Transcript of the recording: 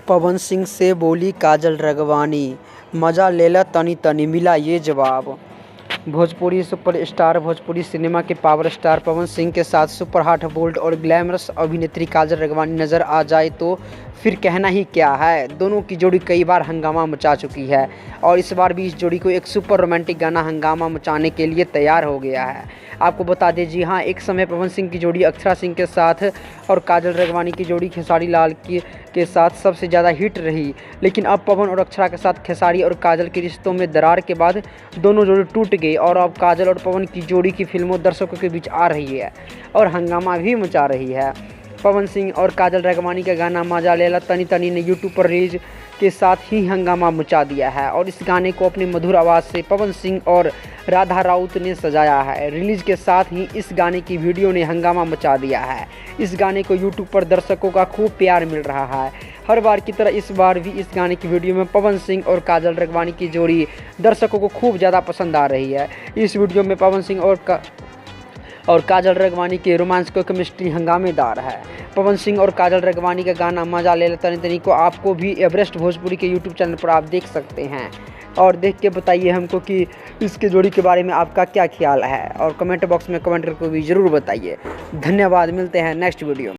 पवन सिंह से बोली काजल राघवानी, मजा लेला तनी तनी, मिला ये जवाब। भोजपुरी सुपरस्टार भोजपुरी सिनेमा के पावर स्टार पवन सिंह के साथ सुपर हॉट, बोल्ड और ग्लैमरस अभिनेत्री काजल राघवानी नजर आ जाए तो फिर कहना ही क्या है। दोनों की जोड़ी कई बार हंगामा मचा चुकी है और इस बार भी इस जोड़ी को एक सुपर रोमांटिक गाना हंगामा मचाने के लिए तैयार हो गया है। आपको बता दें, जी हाँ, एक समय पवन सिंह की जोड़ी अक्षरा सिंह के साथ और काजल राघवानी की जोड़ी खेसारी लाल के साथ सबसे ज़्यादा हिट रही। लेकिन अब पवन और अक्षरा के साथ खेसारी और काजल के रिश्तों में दरार के बाद दोनों जोड़ी टूट गई और अब काजल और पवन की जोड़ी की फिल्मों दर्शकों के बीच आ रही है और हंगामा भी मचा रही है। पवन सिंह और काजल राघवानी का गाना मजा लेला तनी तनी ने यूट्यूब पर रिलीज के साथ ही हंगामा मचा दिया है और इस गाने को अपनी मधुर आवाज़ से पवन सिंह और राधा राउत ने सजाया है। रिलीज के साथ ही इस गाने की वीडियो ने हंगामा मचा दिया है। इस गाने को यूट्यूब पर दर्शकों का खूब प्यार मिल रहा है। हर बार की तरह इस बार भी इस गाने की वीडियो में पवन सिंह और काजल राघवानी की जोड़ी दर्शकों को खूब ज़्यादा पसंद आ रही है। इस वीडियो में पवन सिंह और काजल राघवानी के रोमांस को केमिस्ट्री हंगामेदार है। पवन सिंह और काजल राघवानी का गाना मजा लेला तनी तनी को आपको भी एवरेस्ट भोजपुरी के यूट्यूब चैनल पर आप देख सकते हैं और देख के बताइए हमको कि इसके जोड़ी के बारे में आपका क्या ख्याल है और कमेंट बॉक्स में कमेंट करके भी ज़रूर बताइए। धन्यवाद, मिलते हैं नेक्स्ट वीडियो में।